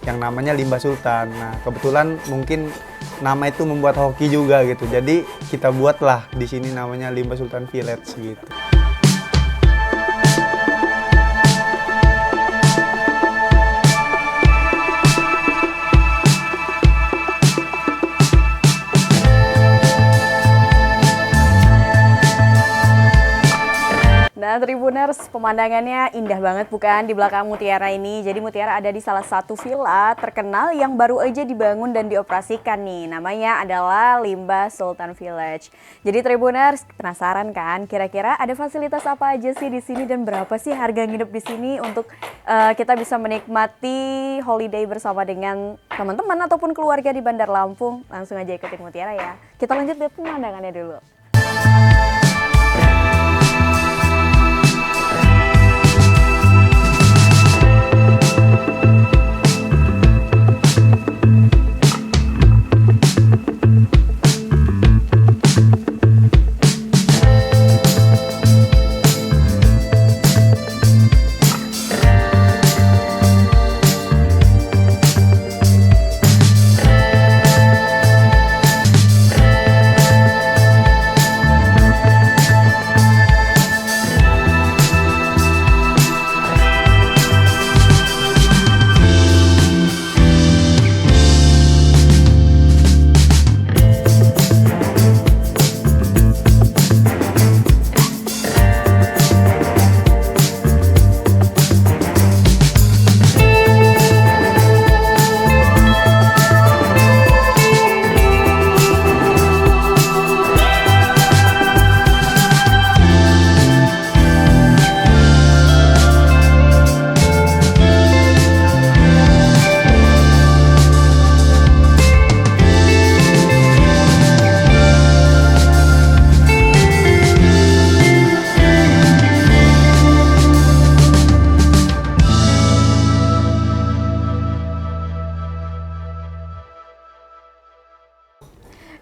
yang namanya Limbah Sultan. Nah, kebetulan mungkin nama itu membuat hoki juga gitu. Jadi kita buatlah di sini namanya Limbah Sultan Village gitu. Nah, Tribuners, pemandangannya indah banget bukan di belakang Mutiara ini. Jadi Mutiara ada di salah satu villa terkenal yang baru aja dibangun dan dioperasikan nih. Namanya adalah Limbah Sultan Village. Jadi Tribuners, penasaran kan kira-kira ada fasilitas apa aja sih di sini dan berapa sih harga nginep di sini untuk kita bisa menikmati holiday bersama dengan teman-teman ataupun keluarga di Bandar Lampung. Langsung aja ikutin Mutiara ya. Kita lanjut lihat pemandangannya dulu.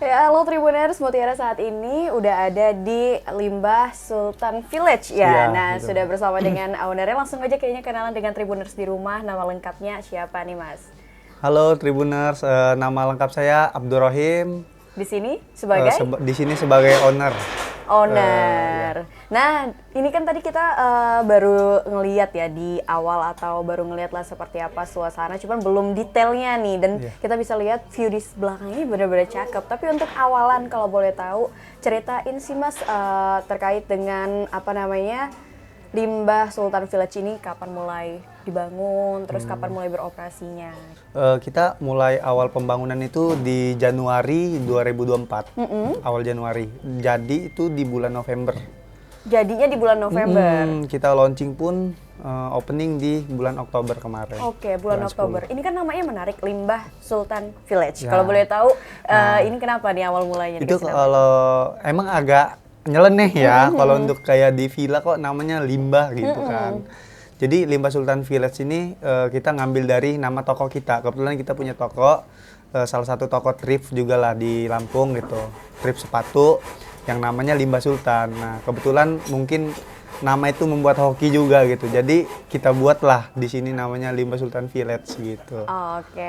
Ya, halo Tribuners, Mutiara saat ini udah ada di Limbah Sultan Village ya. Iya, Nah, betul. sudah bersama dengan ownernya. Langsung aja kayaknya kenalan dengan Tribuners di rumah. Nama lengkapnya siapa nih, Mas? Halo Tribuners, nama lengkap saya Abdurrahim. Di sini sebagai Di sini sebagai owner. owner. Nah, ini kan tadi kita baru ngeliat ya di awal atau baru ngeliat lah seperti apa suasana, cuman belum detailnya nih. Dan kita bisa lihat view di belakang ini benar-benar cakep. Tapi untuk awalan kalau boleh tahu, ceritain sih Mas terkait dengan apa namanya Limbah Sultan Village ini kapan mulai dibangun, terus kapan mulai beroperasinya? Kita mulai awal pembangunan itu di Januari 2024, awal Januari. Jadi itu di bulan November. Jadinya di bulan November. Kita launching pun opening di bulan Oktober kemarin. Oke, bulan Oktober. 10. Ini kan namanya menarik, Limbah Sultan Village. Ya. Kalau boleh tahu, ini kenapa nih awal mulanya? Itu dikasih nama? kalau emang agak nyeleneh ya, kalau untuk kayak di villa kok namanya limbah gitu kan. Jadi Limbah Sultan Village ini kita ngambil dari nama toko kita. Kebetulan kita punya toko, salah satu toko thrift juga lah di Lampung gitu. Thrift sepatu yang namanya Limbah Sultan. Nah, kebetulan mungkin nama itu membuat hoki juga gitu. Jadi kita buatlah di sini namanya Limbah Sultan Village gitu. Oke.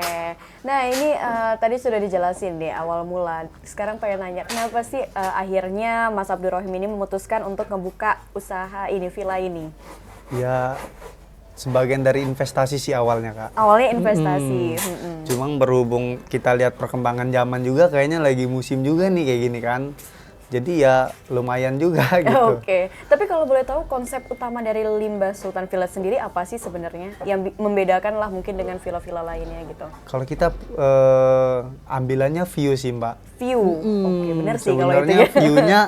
Nah, ini tadi sudah dijelasin deh awal mula. Sekarang pengen nanya, kenapa sih akhirnya Mas Abdurrahim ini memutuskan untuk ngebuka usaha ini, villa ini? Ya, sebagian dari investasi sih awalnya, Kak. Awalnya investasi. Cuma berhubung kita lihat perkembangan zaman juga kayaknya lagi musim juga nih kayak gini kan. Jadi ya lumayan juga gitu. Oke. Tapi kalau boleh tahu konsep utama dari Limbah Sultan Village sendiri apa sih sebenarnya? Yang membedakan lah mungkin dengan villa-villa lainnya gitu. Kalau kita ambilannya view sih, Mbak. View. Oke, bener sih kalau itu Sebenarnya ya. view-nya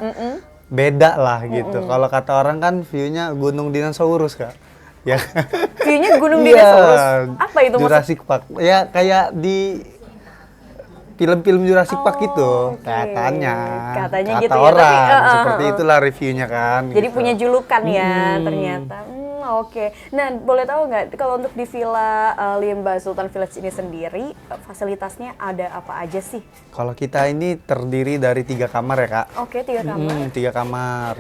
beda lah gitu. Kalau kata orang kan view-nya Gunung Dinosaurus, Kak. Ya. View-nya Gunung Iya, Dinosaurus. Apa itu maksudnya? Jurassic Park. Ya kayak di film-film Jurassic Park gitu, oke. katanya Katanya kata gitu ya, orang, tapi, seperti itulah reviewnya kan. Jadi gitu. punya julukan ya ternyata. Oke. Nah, boleh tahu nggak kalau untuk di Villa Limbah Sultan Village ini sendiri fasilitasnya ada apa aja sih? Kalau kita ini terdiri dari 3 kamar ya, Kak. Oke, 3 kamar. 3 kamar.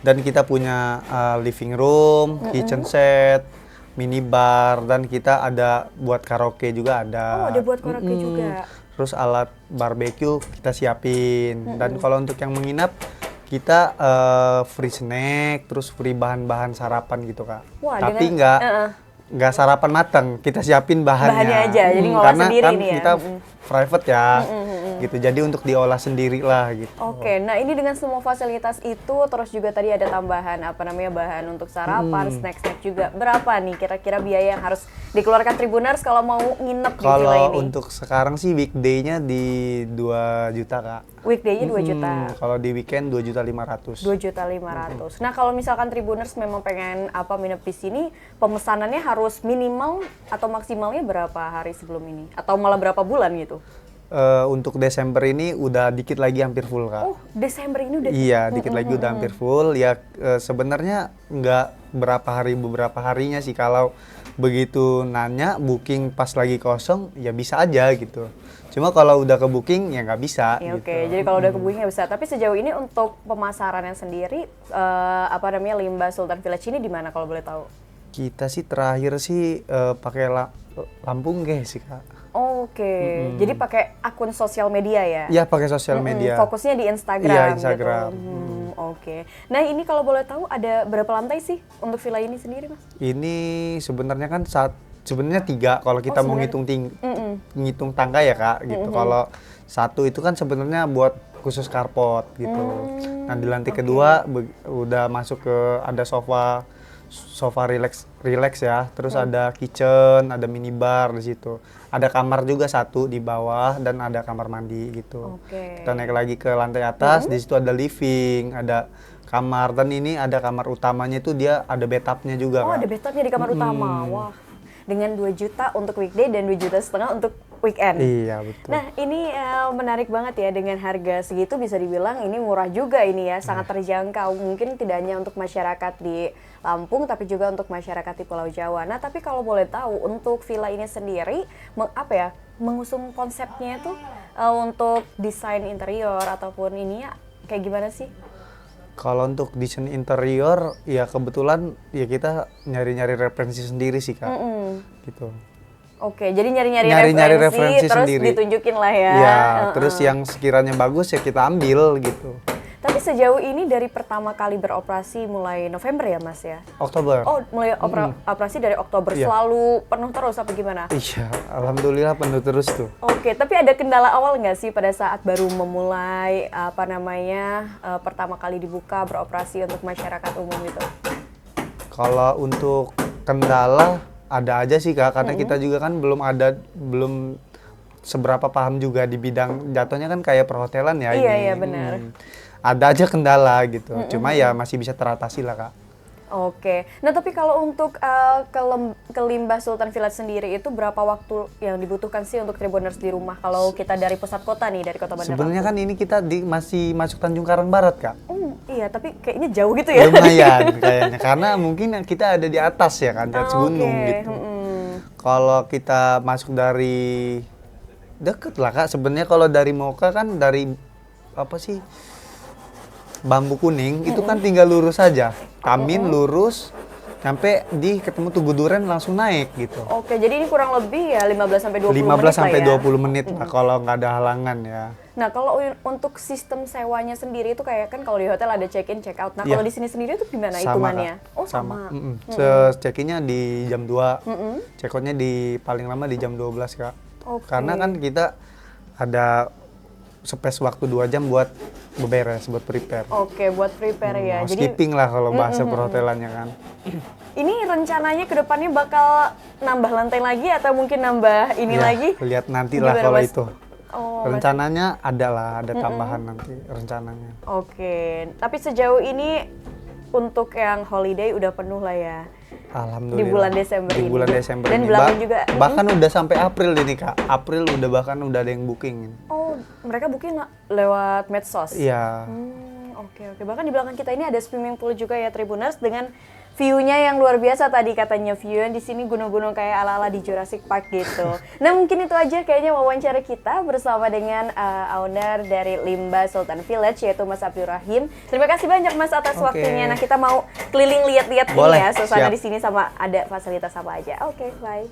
Dan kita punya living room, kitchen set, minibar, dan kita ada buat karaoke juga ada. Oh, ada buat karaoke juga. Terus alat barbecue kita siapin. Dan kalau untuk yang menginap kita free snack, terus free bahan-bahan sarapan gitu Kak. Wah, Tapi dengan- nggak sarapan matang, kita siapin bahannya. Bahannya aja, jadi ngolah karena sendiri kan nih ya. kita private ya, gitu. Jadi untuk diolah sendiri lah gitu. Oke, nah ini dengan semua fasilitas itu, terus juga tadi ada tambahan bahan untuk sarapan, snack-snack juga. Berapa nih kira-kira biaya yang harus dikeluarkan Tribuners kalau mau nginep di villa Kalau ini? untuk sekarang sih weekday-nya di 2 juta Kak. Weekday-nya 2 juta. Kalau di weekend 2.500.000. 2.500.000. Nah, kalau misalkan Tribuners memang pengen nginep di sini, pemesanannya harus minimal atau maksimalnya berapa hari sebelum ini? Atau malah berapa bulan gitu? Untuk Desember ini udah dikit lagi hampir full Kak. Oh, Desember ini udah. Iya, dikit lagi udah hampir full. Ya sebenarnya nggak beberapa harinya sih, kalau begitu nanya booking pas lagi kosong ya bisa aja gitu. Cuma kalau udah ke booking ya nggak bisa. Ya, gitu. oke, jadi kalau udah ke booking nggak bisa. Tapi sejauh ini untuk pemasarannya sendiri, Limba Sultan Village ini di mana kalau boleh tahu? Kita sih terakhir sih pakai Lampung sih Kak. Oke, jadi pakai akun sosial media ya? Iya, pakai sosial media. Fokusnya di Instagram. Iya, Instagram. Gitu. Oke. Nah, ini kalau boleh tahu ada berapa lantai sih untuk villa ini sendiri, Mas? Ini sebenarnya kan sebenarnya 3 kalau kita mau ngitung tangga ya Kak gitu. Kalau 1 itu kan sebenarnya buat khusus carport gitu. Nah, di lantai kedua udah masuk ke ada sofa relax ya. Terus ada kitchen, ada minibar di situ. Ada kamar juga 1 di bawah dan ada kamar mandi gitu. Oke. Kita naik lagi ke lantai atas, di situ ada living, ada kamar, dan ini ada kamar utamanya itu dia ada bathtubnya juga Oh, Kak. ada bathtubnya di kamar utama. Wah. Dengan 2 juta untuk weekday dan 2,5 juta untuk weekend. Iya, betul. Nah, ini menarik banget ya, dengan harga segitu bisa dibilang ini murah juga ini ya, sangat terjangkau. Mungkin tidak hanya untuk masyarakat di Lampung tapi juga untuk masyarakat di Pulau Jawa. Nah, tapi kalau boleh tahu untuk villa ini sendiri mengusung konsepnya itu untuk desain interior ataupun ini ya kayak gimana sih? Kalau untuk desain interior ya kebetulan ya kita nyari-nyari referensi sendiri sih Kak. Gitu. Oke, jadi nyari-nyari referensi terus sendiri. ditunjukin lah ya. Ya, terus yang sekiranya bagus ya kita ambil gitu. Tapi sejauh ini dari pertama kali beroperasi mulai November ya Mas ya? Oktober. Oh, mulai operasi dari Oktober, Iya. Selalu penuh terus apa gimana? Iya, alhamdulillah penuh terus tuh. Oke, tapi ada kendala awal nggak sih pada saat baru memulai pertama kali dibuka beroperasi untuk masyarakat umum itu? Kalau untuk kendala ada aja sih Kak, karena kita juga kan belum seberapa paham juga di bidang, jatuhnya kan kayak perhotelan ya ini. Iya, benar. Ada aja kendala gitu, cuma ya masih bisa teratasi lah Kak. Oke, nah tapi kalau untuk ke Limbah Sultan Village sendiri itu berapa waktu yang dibutuhkan sih untuk Tribuners di rumah kalau kita dari pusat kota nih, dari Kota Bandar Sebenarnya Lampung? kan ini kita masih masuk Tanjung Karang Barat Kak. Iya, tapi kayaknya jauh gitu ya. Lumayan kayaknya, karena mungkin kita ada di atas ya kan, di atas gunung Oke, gitu. Kalau kita masuk dari deket lah Kak, sebenarnya kalau dari Moka kan dari Bambu Kuning itu kan tinggal lurus saja, Tamin lurus sampai ketemu Tugu Duren langsung naik gitu. Oke, jadi ini kurang lebih ya 15 sampai 20 15 menit sampai lah ya. 20 menit lah kalau nggak ada halangan ya. Nah, kalau untuk sistem sewanya sendiri itu kayak kan kalau di hotel ada check-in, check-out. Nah, Iya. kalau di sini sendiri itu gimana hitungannya? Kak. Oh, sama. Check-innya di jam 2, check-outnya di paling lama di jam 12 Kak. Oke. Karena kan kita ada space waktu 2 jam buat beberes, buat prepare. Oke, buat prepare ya. Jadi Housekeeping lah kalau bahasa perhotelannya kan. ini rencananya ke depannya bakal nambah lantai lagi atau mungkin nambah ini Ya, lagi? lihat nanti lah Gimana, kalau Mas? itu. Oh, Rencananya ada tambahan nanti rencananya. Oke, tapi sejauh ini untuk yang holiday udah penuh lah ya. Alhamdulillah. Di bulan Desember Di ini. bulan Desember Dan ini. belakang juga. Bahkan udah sampai April ini Kak. April bahkan udah ada yang booking. Oh, mereka booking lewat medsos? Iya. Oke. Bahkan di belakang kita ini ada swimming pool juga ya Tribuners dengan view-nya yang luar biasa tadi katanya, view-nya di sini gunung-gunung kayak ala-ala di Jurassic Park gitu. Nah mungkin itu aja kayaknya wawancara kita bersama dengan owner dari Limba Sultan Village yaitu Mas Abdurrahim. Terima kasih banyak Mas atas waktunya. Nah kita mau keliling lihat-lihat ini Boleh, ya suasana siap. di sini sama ada fasilitas apa aja. Oke, bye.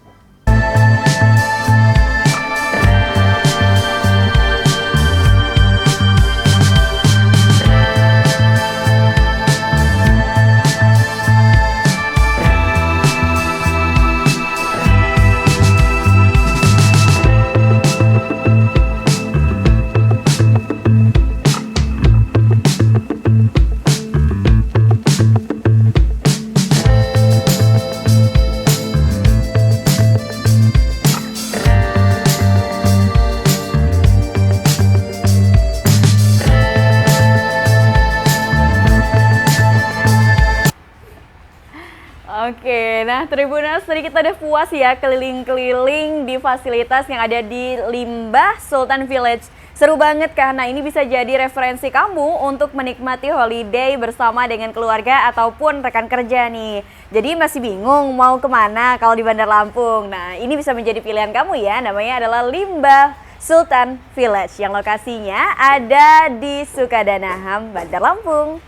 Oke, nah Tribuners, tadi kita udah puas ya keliling-keliling di fasilitas yang ada di Limbah Sultan Village. Seru banget karena ini bisa jadi referensi kamu untuk menikmati holiday bersama dengan keluarga ataupun rekan kerja nih. Jadi masih bingung mau kemana kalau di Bandar Lampung? Nah ini bisa menjadi pilihan kamu ya, namanya adalah Limbah Sultan Village yang lokasinya ada di Sukadana Ham, Bandar Lampung.